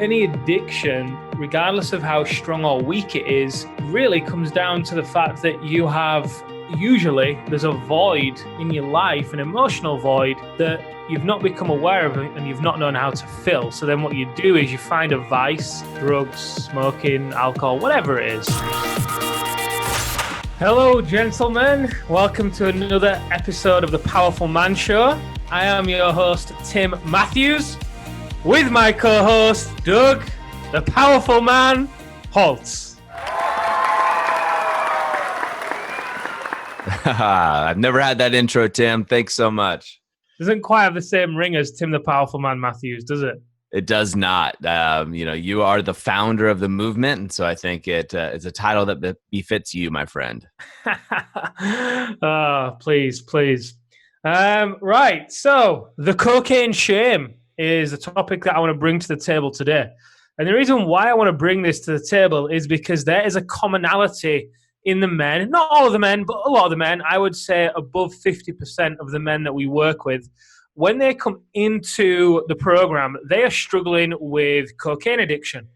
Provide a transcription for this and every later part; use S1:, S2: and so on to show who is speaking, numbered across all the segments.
S1: any addiction, regardless of how strong or weak it is, really comes down to the fact that you have there's a void in your life, an emotional void that you've not become aware of and you've not known how to fill. So then what you do is you find a vice, drugs, smoking, alcohol, whatever it is. Hello, gentlemen. Welcome to another episode of the Powerful Man Show. I am your host, Tim Matthews, with my co-host, Doug, the Powerful Man, Holtz.
S2: I've never had that intro, Tim. Thanks so much.
S1: Doesn't quite have the same ring as Tim, the Powerful Man, Matthews, does it?
S2: It does not. You are the founder of the movement, and so I think it's a title that befits you, my friend.
S1: Oh, please. Right, so the cocaine shame is the topic that I want to bring to the table today. And the reason why I want to bring this to the table is because there is a commonality in the men, not all of the men, but a lot of the men. I would say above 50% of the men that we work with, when they come into the program, they are struggling with cocaine addiction.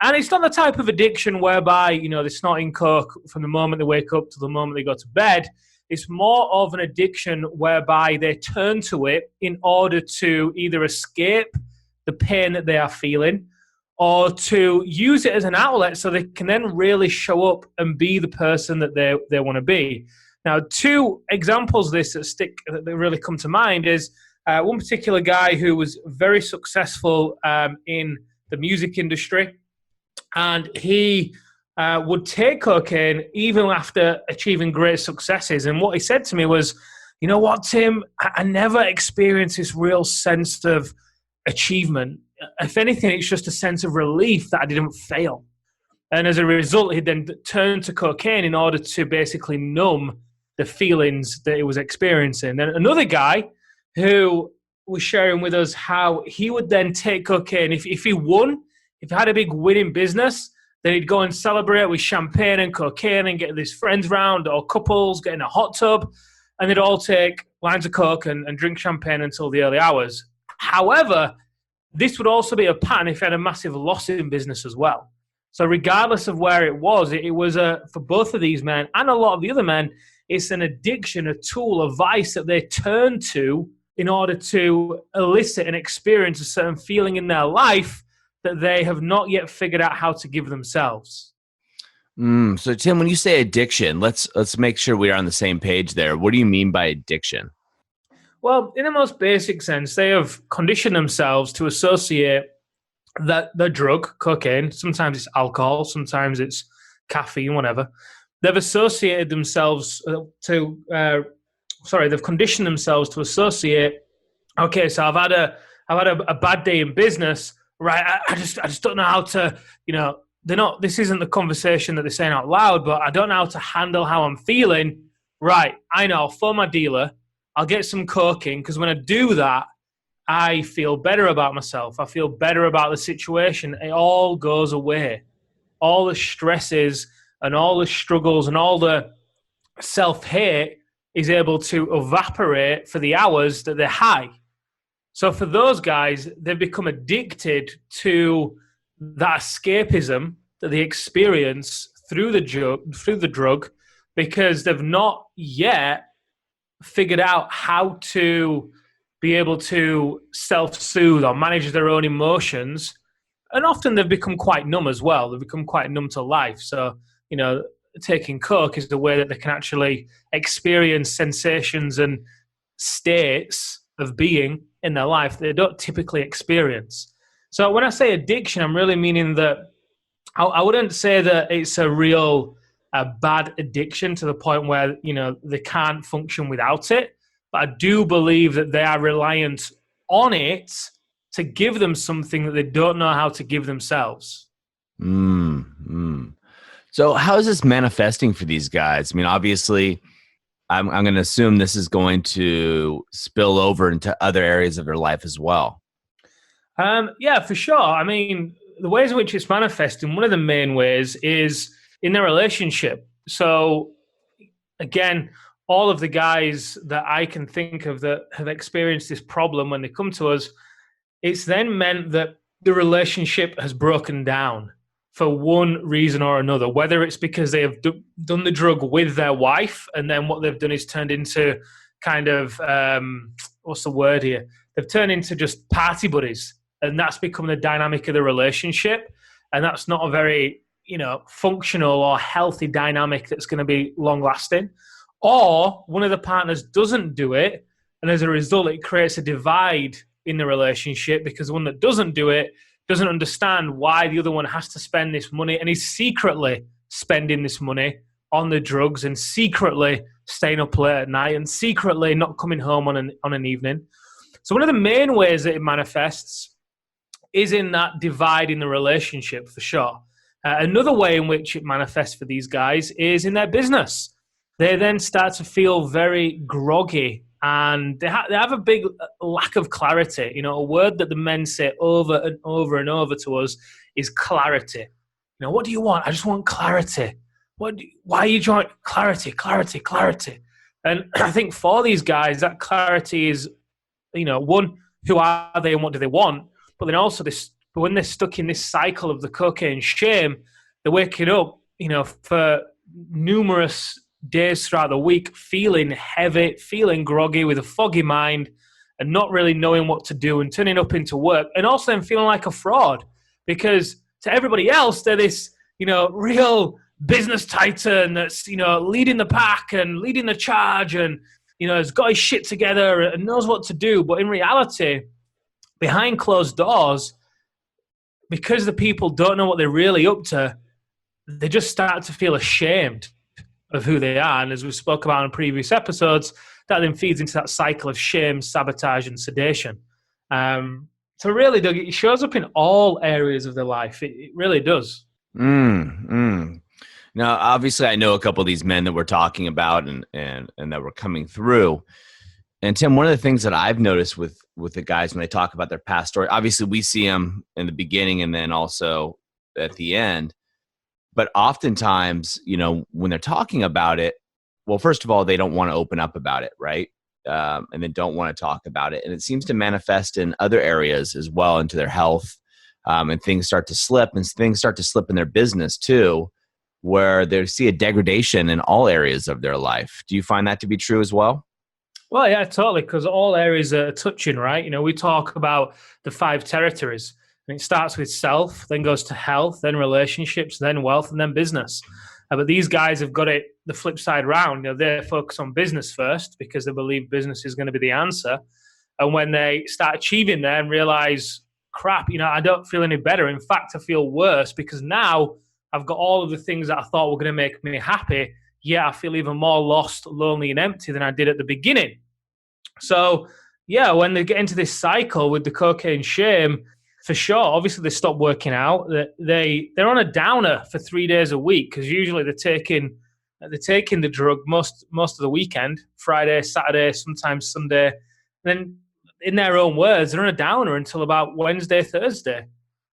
S1: And it's not the type of addiction whereby, they're snorting coke from the moment they wake up to the moment they go to bed. It's more of an addiction whereby they turn to it in order to either escape the pain that they are feeling or to use it as an outlet so they can then really show up and be the person that they want to be. Now, two examples of this that really come to mind is one particular guy who was very successful in the music industry, and he would take cocaine even after achieving great successes. And what he said to me was, you know what, Tim, I never experienced this real sense of achievement. If anything, it's just a sense of relief that I didn't fail. And as a result, he then turned to cocaine in order to basically numb the feelings that he was experiencing. And another guy who was sharing with us how he would then take cocaine. If he won, if he had a big win in business, then he'd go and celebrate with champagne and cocaine and get his friends round or couples, get in a hot tub, and they'd all take lines of coke and drink champagne until the early hours. However, this would also be a pattern if he had a massive loss in business as well. So regardless of where it was for both of these men and a lot of the other men, it's an addiction, a tool, a vice that they turn to in order to elicit and experience a certain feeling in their life that they have not yet figured out how to give themselves.
S2: So Tim, when you say addiction, let's make sure we are on the same page there. What do you mean by addiction?
S1: Well, in the most basic sense, they have conditioned themselves to associate that the drug, cocaine, sometimes it's alcohol, sometimes it's caffeine, whatever. They've associated themselves they've conditioned themselves to associate, okay, so I've had a bad day in business, right? I just don't know how to, this isn't the conversation that they're saying out loud, but I don't know how to handle how I'm feeling. Right, I know, I'll phone my dealer, I'll get some coke in, because when I do that, I feel better about myself. I feel better about the situation. It all goes away. All the stresses and all the struggles and all the self-hate is able to evaporate for the hours that they're high. So for those guys, they've become addicted to that escapism that they experience through the drug, because they've not yet figured out how to be able to self-soothe or manage their own emotions. And often they've become quite numb as well. They've become quite numb to life. So, taking coke is the way that they can actually experience sensations and states of being in their life that they don't typically experience. So when I say addiction, I'm really meaning that I wouldn't say that it's a bad addiction to the point where, they can't function without it. But I do believe that they are reliant on it to give them something that they don't know how to give themselves.
S2: So how is this manifesting for these guys? I mean, obviously, I'm going to assume this is going to spill over into other areas of their life as well.
S1: Yeah, for sure. I mean, the ways in which it's manifesting, one of the main ways is in their relationship. So again, all of the guys that I can think of that have experienced this problem when they come to us, it's then meant that the relationship has broken down for one reason or another, whether it's because they have done the drug with their wife and then what they've done is turned into kind of, what's the word here? They've turned into just party buddies, and that's become the dynamic of the relationship. And that's not a very, functional or healthy dynamic that's going to be long lasting. Or one of the partners doesn't do it, and as a result, it creates a divide in the relationship because the one that doesn't do it doesn't understand why the other one has to spend this money, and is secretly spending this money on the drugs and secretly staying up late at night and secretly not coming home on an evening. So one of the main ways that it manifests is in that divide in the relationship, for sure. Another way in which it manifests for these guys is in their business. They then start to feel very groggy, and they have a big lack of clarity. A word that the men say over and over and over to us is clarity. What do you want? I just want clarity. Why are you trying? Clarity, clarity, clarity. And I think for these guys, that clarity is, one, who are they and what do they want? But then also when they're stuck in this cycle of the cocaine shame, they're waking up, for numerous days throughout the week, feeling heavy, feeling groggy, with a foggy mind, and not really knowing what to do, and turning up into work, and also then feeling like a fraud, because to everybody else, they're this, real business titan that's, leading the pack and leading the charge, and, has got his shit together and knows what to do. But in reality, behind closed doors, because the people don't know what they're really up to, they just start to feel ashamed of who they are. And as we spoke about in previous episodes, that then feeds into that cycle of shame, sabotage, and sedation. So really, Doug, it shows up in all areas of their life. It really does.
S2: Now, obviously, I know a couple of these men that we're talking about and that we're coming through. And Tim, one of the things that I've noticed with the guys when they talk about their past story, obviously we see them in the beginning and then also at the end. But oftentimes, when they're talking about it, well, first of all, they don't want to open up about it, right? And then don't want to talk about it. And it seems to manifest in other areas as well, into their health. And things start to slip, and things start to slip in their business too, where they see a degradation in all areas of their life. Do you find that to be true as well?
S1: Well, yeah, totally, because all areas are touching, right? We talk about the 5 territories. And it starts with self, then goes to health, then relationships, then wealth, and then business. But these guys have got it the flip side round. They focus on business first because they believe business is going to be the answer. And when they start achieving there and realize, crap, I don't feel any better. In fact, I feel worse because now I've got all of the things that I thought were going to make me happy. Yeah, I feel even more lost, lonely, and empty than I did at the beginning. So, yeah, when they get into this cycle with the cocaine shame, for sure, obviously they stop working out. They're on a downer for 3 days a week because usually they're taking the drug most of the weekend, Friday, Saturday, sometimes Sunday. And then, in their own words, they're on a downer until about Wednesday, Thursday.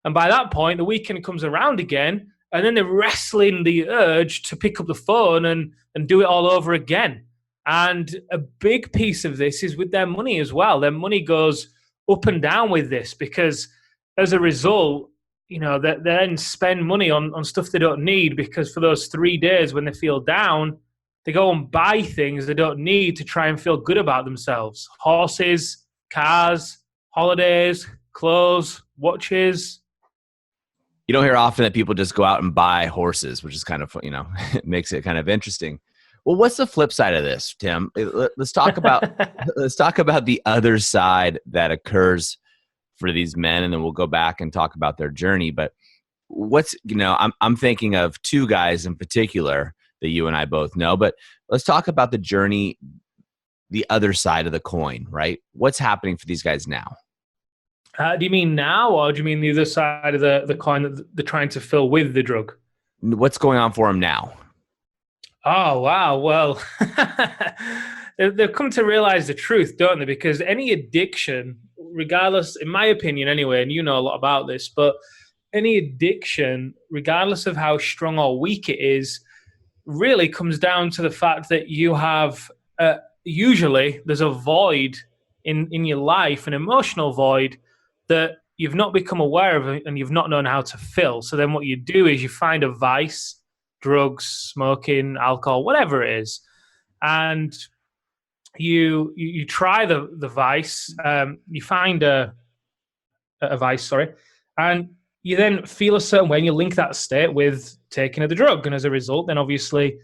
S1: And by that point, the weekend comes around again, and then they're wrestling the urge to pick up the phone and do it all over again. And a big piece of this is with their money as well. Their money goes up and down with this because as a result, they then spend money on stuff they don't need, because for those 3 days when they feel down, they go and buy things they don't need to try and feel good about themselves. Horses, cars, holidays, clothes, watches.
S2: You don't hear often that people just go out and buy horses, which is kind of, it makes it kind of interesting. Well, what's the flip side of this, Tim? Let's talk about the other side that occurs for these men, and then we'll go back and talk about their journey. But I'm thinking of 2 guys in particular that you and I both know, but let's talk about the journey, the other side of the coin, right? What's happening for these guys now?
S1: Do you mean now, or do you mean the other side of the coin that they're trying to fill with the drug?
S2: What's going on for them now?
S1: Oh, wow. Well, they've come to realize the truth, don't they? Because any addiction, regardless, in my opinion anyway, and you know a lot about this, but any addiction, regardless of how strong or weak it is, really comes down to the fact that you have, usually there's a void in your life, an emotional void that you've not become aware of it and you've not known how to fill. So then what you do is you find a vice, drugs, smoking, alcohol, whatever it is, and you try the vice. You find a vice, sorry, and you then feel a certain way, and you link that state with taking of the drug, and as a result, then obviously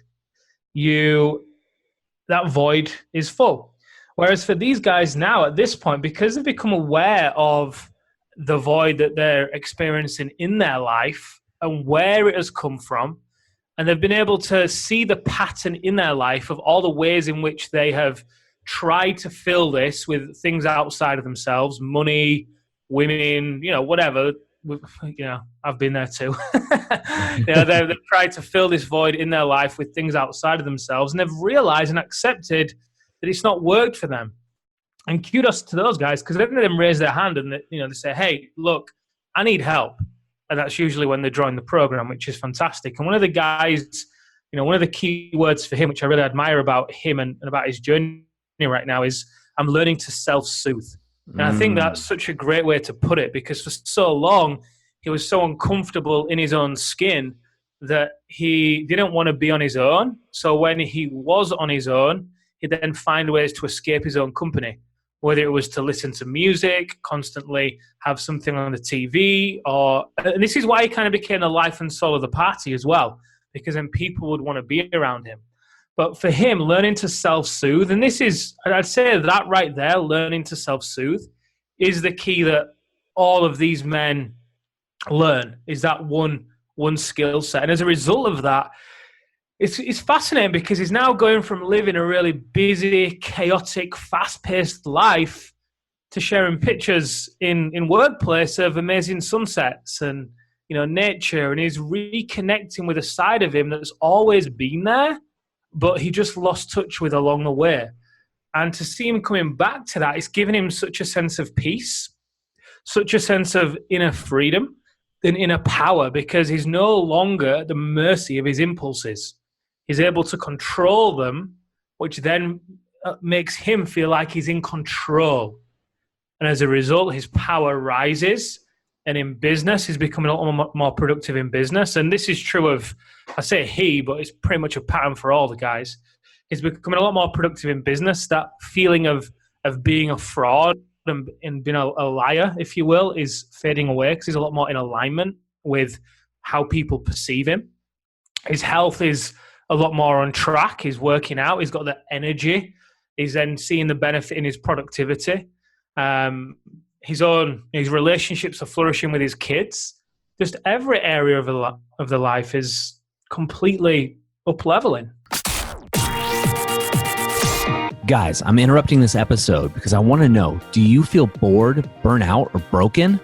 S1: that void is full. Whereas for these guys now, at this point, because they've become aware of the void that they're experiencing in their life and where it has come from, and they've been able to see the pattern in their life of all the ways in which they have tried to fill this with things outside of themselves, money, women, whatever. I've been there too. They've tried to fill this void in their life with things outside of themselves, and they've realized and accepted that it's not worked for them. And kudos to those guys, because every of them raise their hand and they say, "Hey, look, I need help." And that's usually when they join the program, which is fantastic. And one of the guys, one of the key words for him, which I really admire about him and about his journey right now, is I'm learning to self-soothe. And I think that's such a great way to put it, because for so long, he was so uncomfortable in his own skin that he didn't want to be on his own. So when he was on his own, he'd then find ways to escape his own company, whether it was to listen to music, constantly have something on the TV, and this is why he kind of became the life and soul of the party as well, because then people would want to be around him. But for him, learning to self-soothe, and I'd say that right there, learning to self-soothe, is the key that all of these men learn, is that one skill set. And as a result of that, it's fascinating, because he's now going from living a really busy, chaotic, fast-paced life to sharing pictures in workplace of amazing sunsets and nature, and he's reconnecting with a side of him that's always been there, but he just lost touch with along the way. And to see him coming back to that, it's given him such a sense of peace, such a sense of inner freedom and inner power, because he's no longer at the mercy of his impulses. He's able to control them, which then makes him feel like he's in control. And as a result, his power rises. And in business, he's becoming a lot more productive in business. And this is true of, I say he, but it's pretty much a pattern for all the guys. He's becoming a lot more productive in business. That feeling of being a fraud and being a liar, if you will, is fading away, because he's a lot more in alignment with how people perceive him. His health is a lot more on track. He's working out. He's got the energy. He's then seeing the benefit in his productivity. His relationships are flourishing with his kids. Just every area of the life is completely up-leveling.
S3: Guys, I'm interrupting this episode because I want to know, do you feel bored, burnt out, or broken?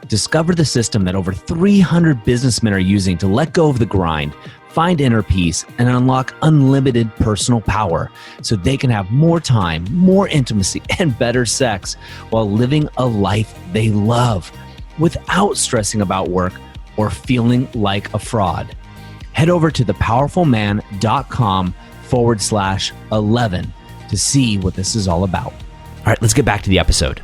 S3: Discover the system that over 300 businessmen are using to let go of the grind, find inner peace, and unlock unlimited personal power so they can have more time, more intimacy, and better sex while living a life they love without stressing about work or feeling like a fraud. Head over to thepowerfulman.com/11 to see what this is all about. All right, let's get back to the episode.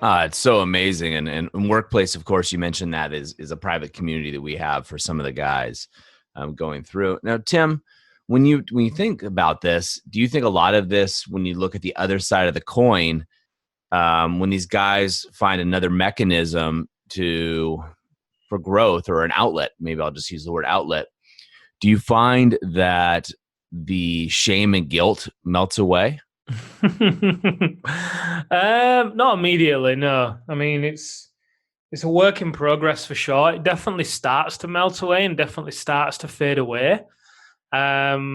S2: It's so amazing. And workplace, of course, you mentioned that is a private community that we have for some of the guys going through. Now, Tim, when you think about this, do you think a lot of this, when you look at the other side of the coin, when these guys find another mechanism for growth or an outlet, maybe I'll just use the word outlet, do you find that the shame and guilt melts away?
S1: Not immediately, no. I mean, it's a work in progress for sure. It definitely starts to melt away and definitely starts to fade away. But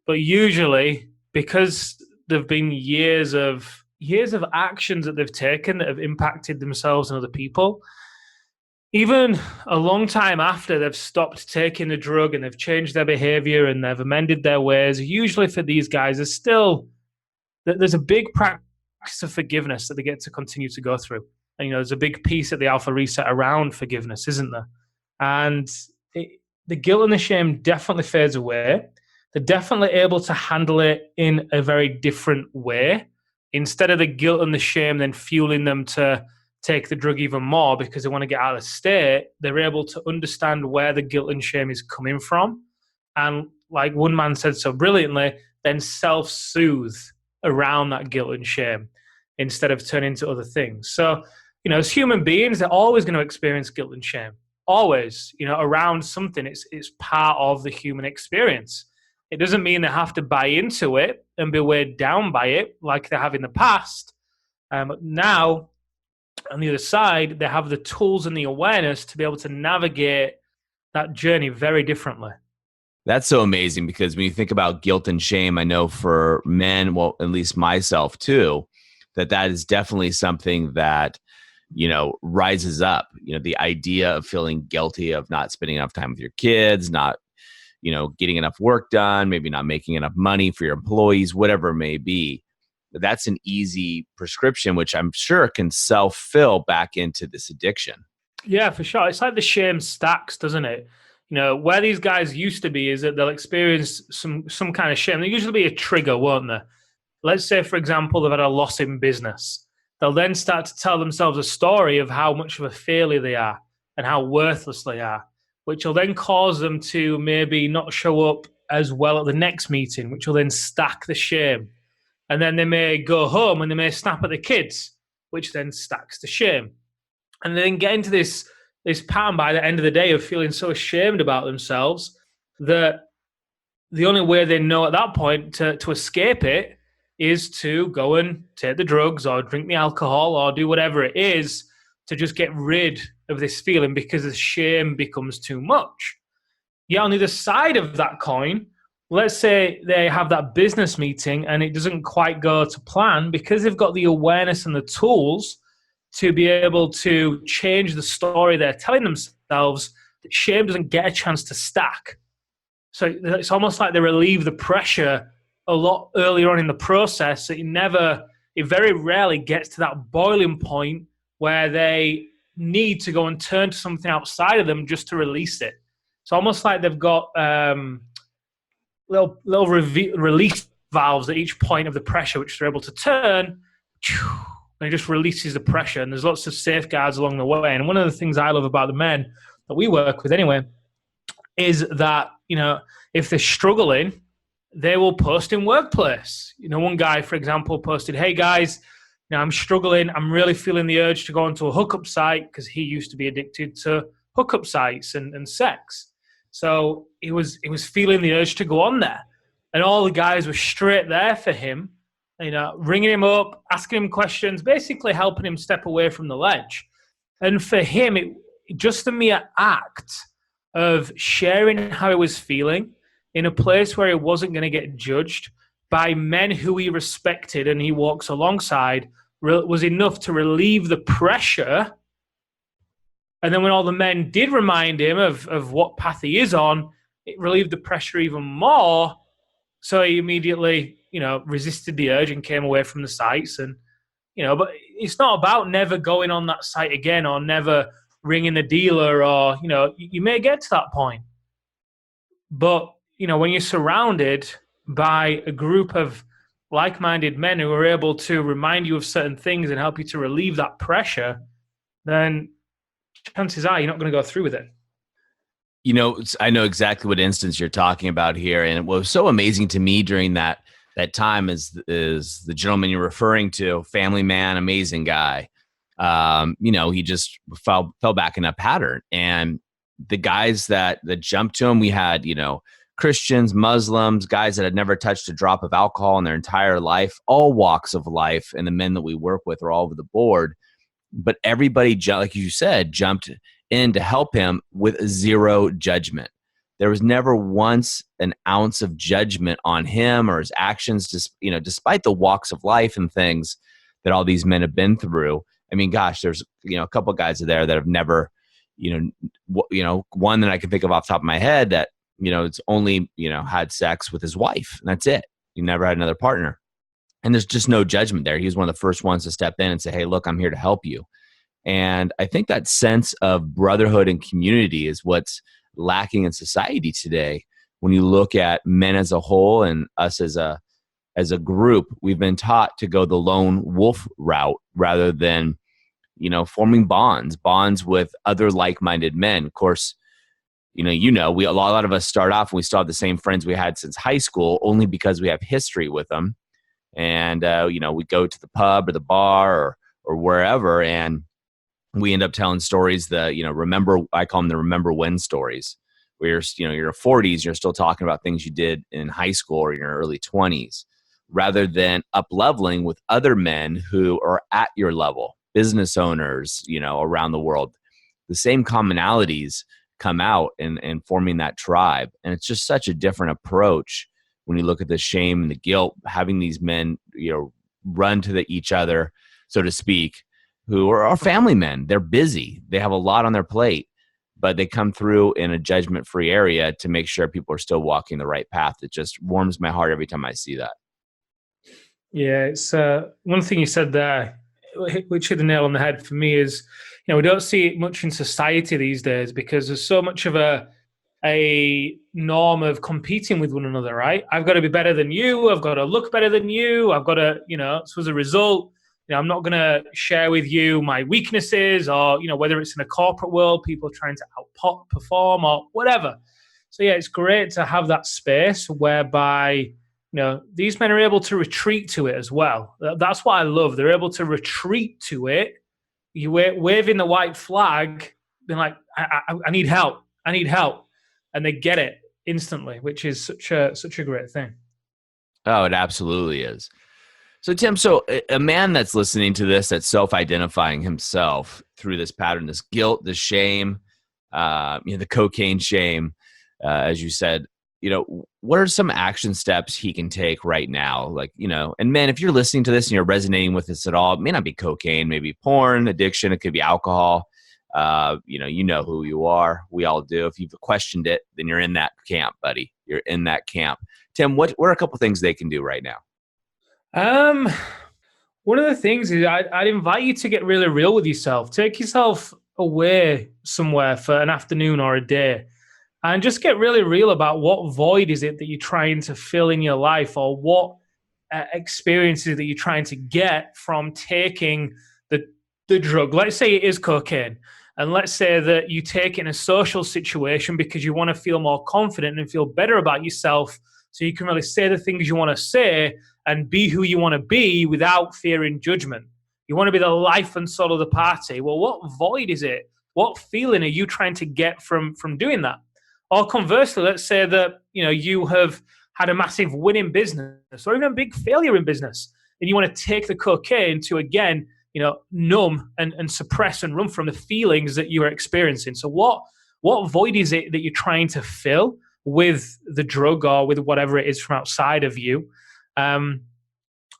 S1: usually, because there've been years of actions that they've taken that have impacted themselves and other people, even a long time after they've stopped taking the drug and they've changed their behavior and they've amended their ways, usually for these guys, there's a big practice of forgiveness that they get to continue to go through. And, there's a big piece at the Alpha Reset around forgiveness, isn't there? And the guilt and the shame definitely fades away. They're definitely able to handle it in a very different way. instead of the guilt and the shame then fueling them to take the drug even more because they want to get out of the state, they're able to understand where the guilt and shame is coming from. And like one man said so brilliantly, then self-soothe around that guilt and shame instead of turning to other things. So, as human beings, they're always going to experience guilt and shame. Always, around something. It's part of the human experience. It doesn't mean they have to buy into it and be weighed down by it like they have in the past. But now, on the other side, they have the tools and the awareness to be able to navigate that journey very differently.
S2: That's so amazing, because when you think about guilt and shame, I know for men, well, at least myself too, that is definitely something that, rises up. The idea of feeling guilty of not spending enough time with your kids, not, getting enough work done, maybe not making enough money for your employees, whatever it may be. That's an easy prescription, which I'm sure can self-fill back into this addiction.
S1: Yeah, for sure. It's like the shame stacks, doesn't it? Where these guys used to be is that they'll experience some kind of shame. There'll usually be a trigger, won't there? Let's say, for example, they've had a loss in business. They'll then start to tell themselves a story of how much of a failure they are and how worthless they are, which will then cause them to maybe not show up as well at the next meeting, which will then stack the shame. And then they may go home and they may snap at the kids, which then stacks the shame. And then get into this pattern by the end of the day of feeling so ashamed about themselves that the only way they know at that point to escape it is to go and take the drugs or drink the alcohol or do whatever it is to just get rid of this feeling because the shame becomes too much. Yet on the other side of that coin, let's say they have that business meeting and it doesn't quite go to plan because they've got the awareness and the tools to be able to change the story they're telling themselves. That shame doesn't get a chance to stack. So it's almost like they relieve the pressure a lot earlier on in the process. It very rarely gets to that boiling point where they need to go and turn to something outside of them just to release it. It's almost like they've got little release valves at each point of the pressure, which they're able to turn, and it just releases the pressure. And there's lots of safeguards along the way. And one of the things I love about the men that we work with anyway is that, if they're struggling, they will post in workplace. One guy, for example, posted, "Hey guys, I'm struggling. I'm really feeling the urge to go onto a hookup site," because he used to be addicted to hookup sites and sex. So he was feeling the urge to go on there. And all the guys were straight there for him, ringing him up, asking him questions, basically helping him step away from the ledge. And for him, just the mere act of sharing how he was feeling in a place where he wasn't going to get judged by men who he respected and he walks alongside was enough to relieve the pressure. And then when all the men did remind him of what path he is on, it relieved the pressure even more. So he immediately, resisted the urge and came away from the sites. And, but it's not about never going on that site again or never ringing the dealer or, you may get to that point. But, when you're surrounded by a group of like-minded men who are able to remind you of certain things and help you to relieve that pressure, then chances are you're not going to go through with it.
S2: I know exactly what instance you're talking about here. And what was so amazing to me during that time is the gentleman you're referring to, family man, amazing guy. He just fell back in a pattern. And the guys that jumped to him, we had, Christians, Muslims, guys that had never touched a drop of alcohol in their entire life, all walks of life. And the men that we work with are all over the board. But everybody, like you said, jumped in to help him with zero judgment. There was never once an ounce of judgment on him or his actions, despite the walks of life and things that all these men have been through. I mean, gosh, there's, a couple of guys there that have never, one that I can think of off the top of my head that, it's only, had sex with his wife and that's it. He never had another partner. And there's just no judgment there. He was one of the first ones to step in and say, "Hey, look, I'm here to help you." And I think that sense of brotherhood and community is what's lacking in society today. When you look at men as a whole and us as a as a group, we've been taught to go the lone wolf route rather than, forming bonds with other like-minded men. Of course, we a lot of us start off and we still have the same friends we had since high school, only because we have history with them. And, we go to the pub or the bar or wherever, and we end up telling stories that, I call them the remember when stories, where you're 40s, you're still talking about things you did in high school or in your early 20s, rather than up leveling with other men who are at your level, business owners, around the world. The same commonalities come out and forming that tribe. And it's just such a different approach when you look at the shame and the guilt, having these men, run to each other, so to speak, who are family men. They're busy. They have a lot on their plate, but they come through in a judgment-free area to make sure people are still walking the right path. It just warms my heart every time I see that.
S1: Yeah, it's one thing you said there, which hit the nail on the head for me, is we don't see it much in society these days because there's so much of a norm of competing with one another, right? I've got to be better than you. I've got to look better than you. I've got to, so as a result, I'm not going to share with you my weaknesses, or, whether it's in a corporate world, people trying to outperform or whatever. So yeah, it's great to have that space whereby, these men are able to retreat to it as well. That's what I love. They're able to retreat to it. You waving the white flag, being like, I need help. I need help. And they get it instantly, which is such a great thing.
S2: Oh, it absolutely is. So Tim, a man that's listening to this, that's self-identifying himself through this pattern, this guilt, this shame, the cocaine shame, as you said, what are some action steps he can take right now? Like, and man, if you're listening to this and you're resonating with this at all, it may not be cocaine, maybe porn, addiction, it could be alcohol. You know who you are. We all do. If you've questioned it, then you're in that camp, buddy. You're in that camp. Tim, what are a couple things they can do right now?
S1: One of the things is I'd invite you to get really real with yourself. Take yourself away somewhere for an afternoon or a day and just get really real about what void is it that you're trying to fill in your life, or what experiences that you're trying to get from taking the drug. Let's say it is cocaine. And let's say that you take it in a social situation because you want to feel more confident and feel better about yourself, so you can really say the things you want to say and be who you want to be without fearing judgment. You want to be the life and soul of the party. Well, what void is it? What feeling are you trying to get from doing that? Or conversely, let's say that you have had a massive win in business or even a big failure in business, and you want to take the cocaine to, again, numb and suppress and run from the feelings that you are experiencing. So what void is it that you're trying to fill with the drug or with whatever it is from outside of you? And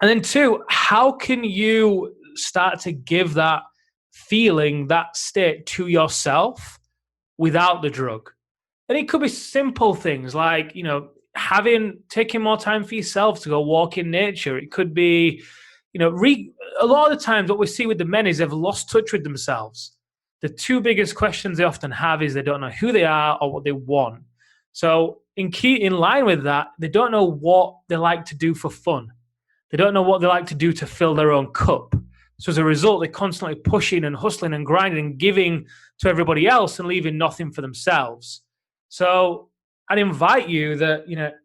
S1: then two, how can you start to give that feeling, that state to yourself without the drug? And it could be simple things like, taking more time for yourself to go walk in nature. It could be, a lot of the times what we see with the men is they've lost touch with themselves. The two biggest questions they often have is they don't know who they are or what they want. So in line with that, they don't know what they like to do for fun. They don't know what they like to do to fill their own cup. So as a result, they're constantly pushing and hustling and grinding and giving to everybody else and leaving nothing for themselves. So I'd invite you that,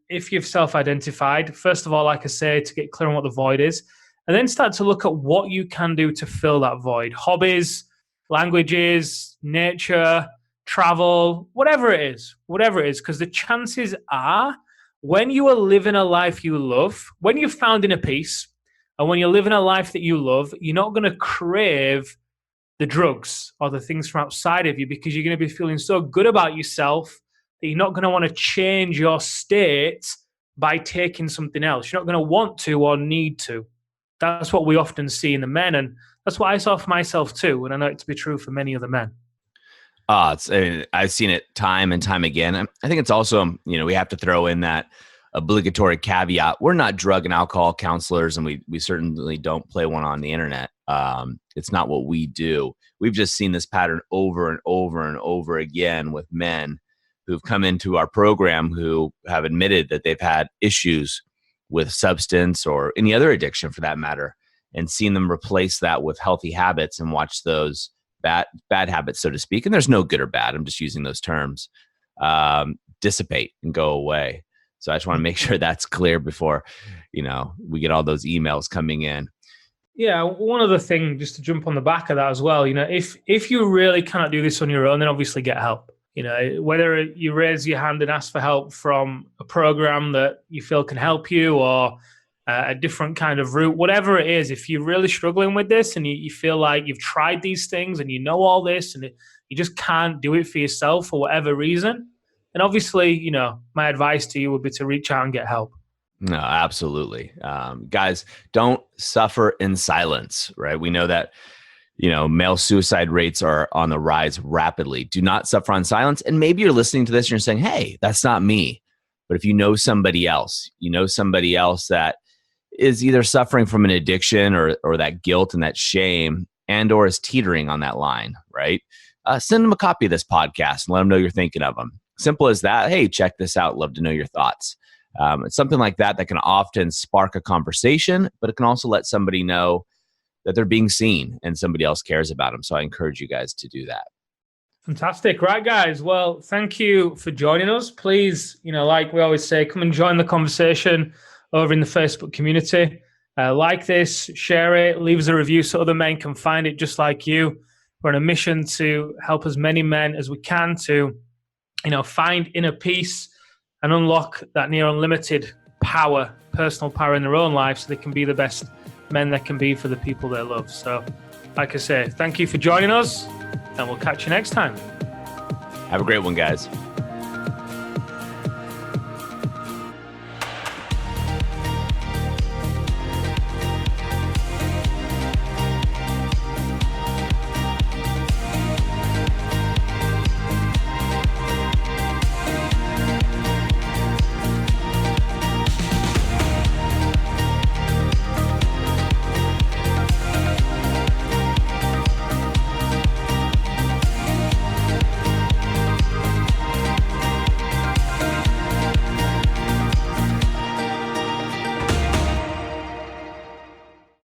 S1: if you've self-identified, first of all, like I say, to get clear on what the void is, and then start to look at what you can do to fill that void. Hobbies, languages, nature, travel, whatever it is, because the chances are when you are living a life you love, when you've found inner peace, and when you're living a life that you love, you're not going to crave the drugs or the things from outside of you, because you're going to be feeling so good about yourself that you're not going to want to change your state by taking something else. You're not going to want to or need to. That's what we often see in the men, and that's what I saw for myself too, and I know it to be true for many other men.
S2: I've seen it time and time again. I think it's also, we have to throw in that obligatory caveat. We're not drug and alcohol counselors, and we certainly don't play one on the internet. It's not what we do. We've just seen this pattern over and over and over again with men who've come into our program who have admitted that they've had issues with substance or any other addiction for that matter, and seeing them replace that with healthy habits and watch those bad habits, so to speak. And there's no good or bad. I'm just using those terms, dissipate and go away. So I just want to make sure that's clear before, we get all those emails coming in.
S1: Yeah, one other thing, just to jump on the back of that as well, if you really cannot do this on your own, then obviously get help. Whether you raise your hand and ask for help from a program that you feel can help you, or a different kind of route, whatever it is, if you're really struggling with this and you feel like you've tried these things and you know all this and you just can't do it for yourself for whatever reason, then obviously, my advice to you would be to reach out and get help.
S2: No, absolutely. Guys, don't suffer in silence, right? We know that, male suicide rates are on the rise rapidly. Do not suffer in silence. And maybe you're listening to this and you're saying, hey, that's not me. But if you know somebody else that is either suffering from an addiction or that guilt and that shame and or is teetering on that line, right? Send them a copy of this podcast and let them know you're thinking of them. Simple as that. Hey, check this out. Love to know your thoughts. It's something like that can often spark a conversation, but it can also let somebody know that they're being seen and somebody else cares about them. So I encourage you guys to do that.
S1: Fantastic. Right, guys. Well, thank you for joining us. Please, like we always say, come and join the conversation over in the Facebook community. Like this, share it, leave us a review so other men can find it just like you. We're on a mission to help as many men as we can to, find inner peace and unlock that near unlimited power, personal power in their own life so they can be the best men they can be for the people they love. So, like I say, thank you for joining us, and we'll catch you next time.
S2: Have a great one, guys.